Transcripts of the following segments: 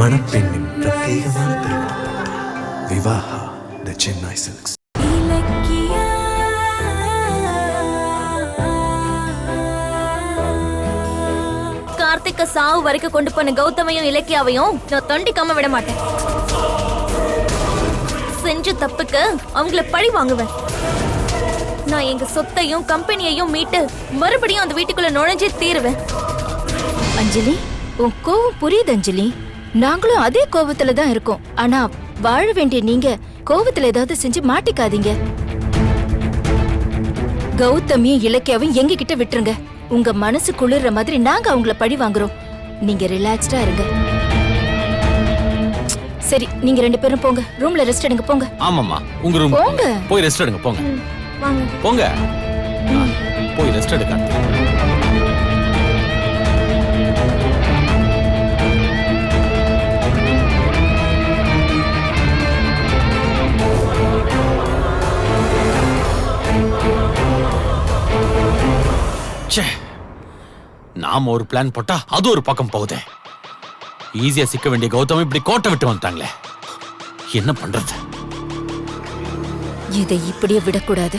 மணப்பெண்ணின் பிரத்யேகமான திருமணம். விவாஹா தி சென்னை சில்க்ஸ். கார்த்திக்க சாவு வரைக்கும் கொண்டு போன கௌதமையும் இலக்கியாவையும் நான் தண்டிக்காம விட மாட்டேன். செஞ்ச தப்புக்கு அவங்கள பழி வாங்குவேன். நான் எங்க சொத்தையும் கம்பெனியையும் மீட்டு மறுபடியும் அந்த வீட்டுக்குள்ள நுழைஞ்சே தீருவேன். அஞ்சலி, உன் கோவம் புரியுது அஞ்சலி. நாங்களும் அதே கோவத்துல தான் இருக்கோம். ஆனா வாழ வேண்டிய நீங்க கோவத்துல ஏதாவது செஞ்சு மாட்டிக்காதீங்க. கௌதமியும் இலக்கியாவும் எங்க கிட்ட விட்டுருங்க. உங்க மனசு குளிர்ற மாதிரி நாங்க அவங்கள பழி வாங்குறோம். நீங்க ரிலாக்ஸ்டா இருங்க. சரி, நீங்க 2 பேரும் போங்க, ரூம்ல ரெஸ்ட் எடுங்க. போங்க. ஆமாம்மா, உங்க ரூம் போங்க. போய் ரெஸ்ட் எடுங்க. போங்க வாங்க போங்க, போய் ரெஸ்ட் எடுக்க. நாம ஒரு பிளான் போட்டா அது ஒரு பக்கம் போகுது. ஈஸியா சிக்க வேண்டிய கௌதம் இப்படி கோட்டை விட்டு வந்துட்டாங்களே, என்ன பண்றது? இதை இப்படியே விடக்கூடாது.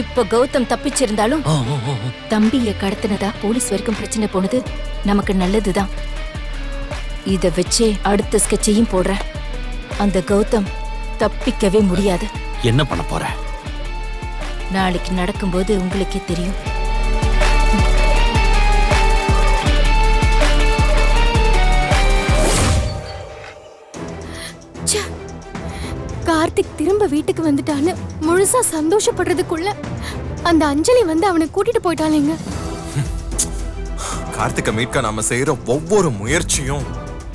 இப்ப கௌதம் தப்பிச்சிருந்தாலும் தம்பிய கடத்தினதா போலீஸ் வரைக்கும் பிரச்சனை போனது நமக்கு நல்லதுதான். இத வச்சே அடுத்த ஸ்கெட்சையும் போடுறேன். அந்த கௌதம் தப்பிக்கவே முடியாது. என்ன பண்ண போற? நாளைக்கு நடக்கும்போது உங்களுக்கே தெரியும். கார்த்திக் திரும்ப வீட்டுக்கு வந்துட்டான்னு முழுசா சந்தோஷப்படுறதுக்குள்ள அந்த அஞ்சலி வந்து அவனை கூட்டிட்டு போயிட்டாலேங்க. கார்த்திகை மீட்க நாம செய்யற ஒவ்வொரு முயற்சியும்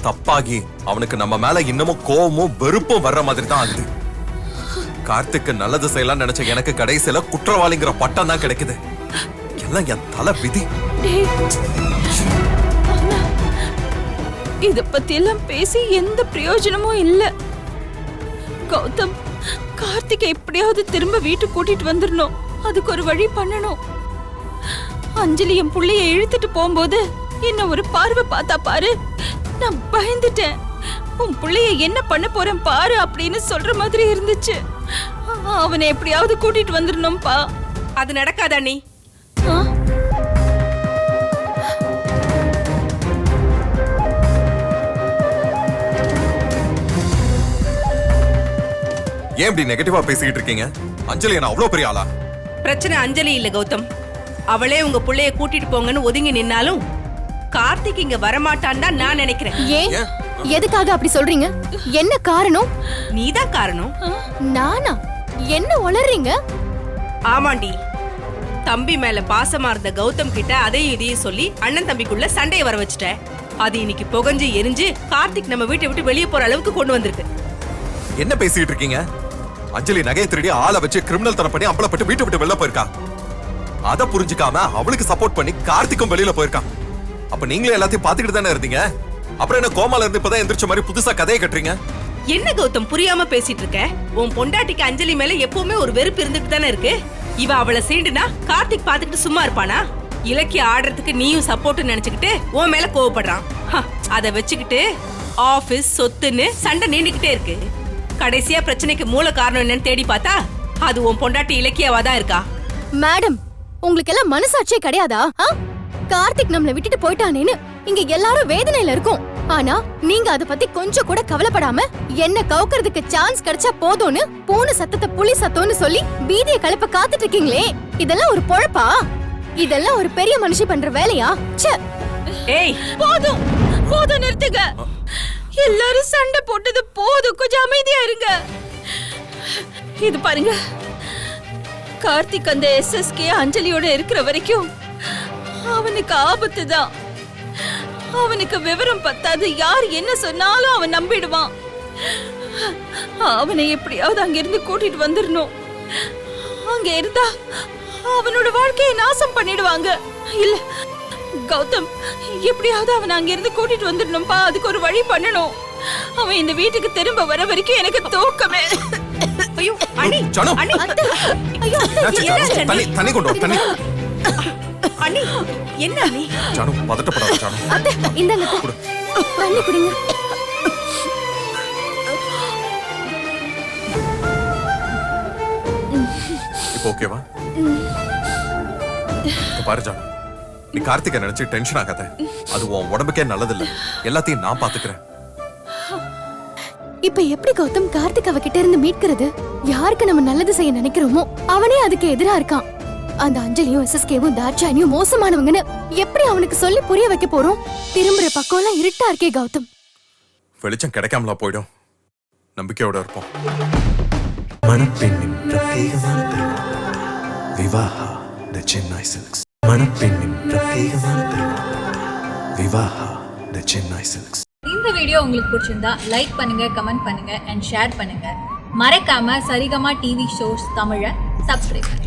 தப்பாகி அவனுக்கு நம்ம மேல இன்னமும் கோவமும் வெறுப்பும் வர்ற மாதிரி தான் ஆகுது. கார்த்திக்கு நல்லது செய்யலாம் நினைச்ச எனக்கு கடைசியில குற்றவாளிங்கிற பட்டம் தான் கிடைக்குது. எல்லாம் என் தலை விதி. இத பத்தி எல்லாம் பேசி எந்த பிரயோஜனமும் இல்ல. கௌதம், கார்த்திகை எப்படியாவது திரும்ப வீட்டுக்கு கூட்டிட்டு வந்துடணும். அதுக்கு ஒரு வழி பண்ணணும். அஞ்சலி என் புள்ளைய இழுத்துட்டு போகும்போது என்ன ஒரு பார்வை பார்த்தா பாரு, நான் பயந்துட்டேன். உன் புள்ளைய என்ன பண்ண போறேன் பாரு அப்படின்னு சொல்ற மாதிரி இருந்துச்சு. அவனை எப்படியாவது கூட்டிட்டு வந்துடணும்பா. அது நடக்காதா நீ? ஏன் இப்படி நெகட்டிவா பேசிக்கிட்டு இருக்கீங்க? அஞ்சலி என்ன அவ்வளவு பெரிய ஆளா? பிரச்சனை அஞ்சலி இல்ல கௌதம். அவளே உங்க புள்ளைய கூட்டிட்டு போங்கன்னு ஒதுங்கி நின்னாலும் கார்த்திக் இங்க வரமாட்டான்னு தான் நான் நினைக்கிறேன். ஏன்? எதுக்காக அப்படி சொல்றீங்க? என்ன காரணம்? நீதான் காரணம். நானா? என்ன உளறீங்க? ஆமாண்டி, தம்பி மேல பாசமா இருந்த கௌதம் கிட்ட அதையும் இதையும் சொல்லி அண்ணன் தம்பிக்குள்ள சண்டையை வர வச்சுட்ட. அது இன்னைக்கு புகஞ்சு எரிஞ்சு கார்த்திக் நம்ம வீட்டை விட்டு வெளியே போற அளவுக்கு கொண்டு வந்திருக்கு. என்ன பேசிட்டு இருக்கீங்க? அஞ்சலி நகையை திருடி ஆளை வச்சு கிரிமினல் தரம் பண்ணி அம்பலப்பட்டு வீட்டை விட்டு வெளில போயிருக்கா. அத புரிஞ்சுக்காம அவளுக்கு சப்போர்ட் பண்ணி கார்த்திக்கும் வெளியில போயிருக்கான். அப்ப நீங்களே எல்லாத்தையும் பாத்துக்கிட்டு தானே இருந்தீங்க. அப்புறம் என்ன கோமால இருந்து இப்பதான் எந்திரிச்ச மாதிரி புதுசா கதையை கட்டுறீங்க? என்ன கௌதம் புரியாம பேசிட்டு இருக்க? உன் பொண்டாட்டிக்கு அஞ்சலி மேல எப்பவுமே ஒரு வெறுப்பு இருந்துட்டு தானே இருக்கு. இவ அவளை சீண்டுனா கார்த்திக் பாத்துக்கிட்டு சும்மா இருப்பானா? இலக்கிய ஆடுறதுக்கு நீயும் சப்போர்ட் நினைச்சுக்கிட்டு உன் மேல கோவப்படுறான். அத வச்சுக்கிட்டு ஆபீஸ் சொத்துன்னு சண்டை நீண்டுகிட்டே இருக்கு. கடைசியா பிரச்சனைக்கு மூல காரணம் என்னன்னு தேடி பார்த்தா அது உன் பொண்டாட்டி இலக்கியாவா தான் இருக்கா. மேடம், உங்களுக்கு எல்லாம் மனசாட்சியே கிடையாதா? கார்த்திக் நம்மள விட்டுட்டு போயிட்டானேன்னு இங்க எல்லாரும் வேதனையில இருக்கும். ஆனா நீங்க அத பத்தி கொஞ்சம் கூட கவலைப்படாம என்ன கவுக்கிறதுக்கு சான்ஸ் கிடைச்சா போதும்னு பூனை சத்தத்தை புலி சத்தம்னு சொல்லி பீதியை கலப்ப காத்துட்டு இருக்கீங்களே, இதெல்லாம் ஒரு பொழப்பா? இதெல்லாம் ஒரு பெரிய மனுஷி பண்ற வேலையா? ஏய், போதும் போதும், நிறுத்துங்க. எல்லாரும் சண்டை போட்டது போதும், கொஞ்சம் அமைதியா இருங்க. இது பாருங்க, கார்த்திக் அந்த SSK அஞ்சலியோட இருக்கிற வரைக்கும் அவனுக்கு ஆபத்து தான். அவனுக்கு விவரம் பத்தாது, யார் என்ன சொன்னாலும் அவன் நம்பிடுவான். அவனை எப்படியாவது அங்கிருந்து கூட்டிட்டு வந்துடணும். அங்க இருந்தா அவனோட வாழ்க்கையை நாசம் பண்ணிடுவாங்க. இல்ல கௌதம், எப்படியாவது அவன் அங்கிருந்து கூட்டிட்டு வந்துடணும்பா. அதுக்கு ஒரு வழி பண்ணணும். அவன் இந்த வீட்டுக்கு திரும்ப வர வரைக்கும் எனக்கு தூக்கமே. ஐயோ அண்ணி, அண்ணி, ஐயோ தண்ணி தண்ணி கொண்டு வா. தண்ணி அண்ணி, என்ன அண்ணி? ஜானு பதட்டப்படாத ஜானு. அத்தை, இந்தாங்க தண்ணி குடிங்க. ஓகேவா? பாரு ஜானு, நீ கார்த்திகை நினைச்சு டென்ஷன் ஆகாத. அது உன் உடம்புக்கே நல்லதில்ல. எல்லாத்தையும் நான் பாத்துக்கிறேன். இப்ப எப்படி கௌதம் கார்த்திக் அவகிட்ட இருந்து மீட்கிறது? யாருக்கு நம்ம நல்லது செய்ய நினைக்கிறோமோ அவனே அதுக்கு எதிரா இருக்கான். அந்த அஞ்சலியும் எஸ்எஸ்கேவும் தாட்சானியும் மோசமானவங்கன்னு எப்படி அவனுக்கு சொல்லி புரிய வைக்க போறோம்? திரும்புற பக்கம்லாம் இருட்டா இருக்கே கௌதம். வெளிச்சம் கிடைக்காமலா போயிடும். நம்பிக்கையோட இருப்போம். மணப்பெண்ணின் பிரத்யேகமான திருமணம் விவாஹா த சென்னை சில்க்ஸ். மணப்பெண்ணின் பிரத்யேகமான திருமணம் விவாஹா த சென்னை சில்க்ஸ். இந்த வீடியோ உங்களுக்கு பிடிச்சிருந்தா லைக் பண்ணுங்க, கமெண்ட் பண்ணுங்க அண்ட் ஷேர் பண்ணுங்க. மறக்காம சரிகமா டிவி ஷோஸ் தமிழை சப்ஸ்கிரைப் பண்ணுங்க.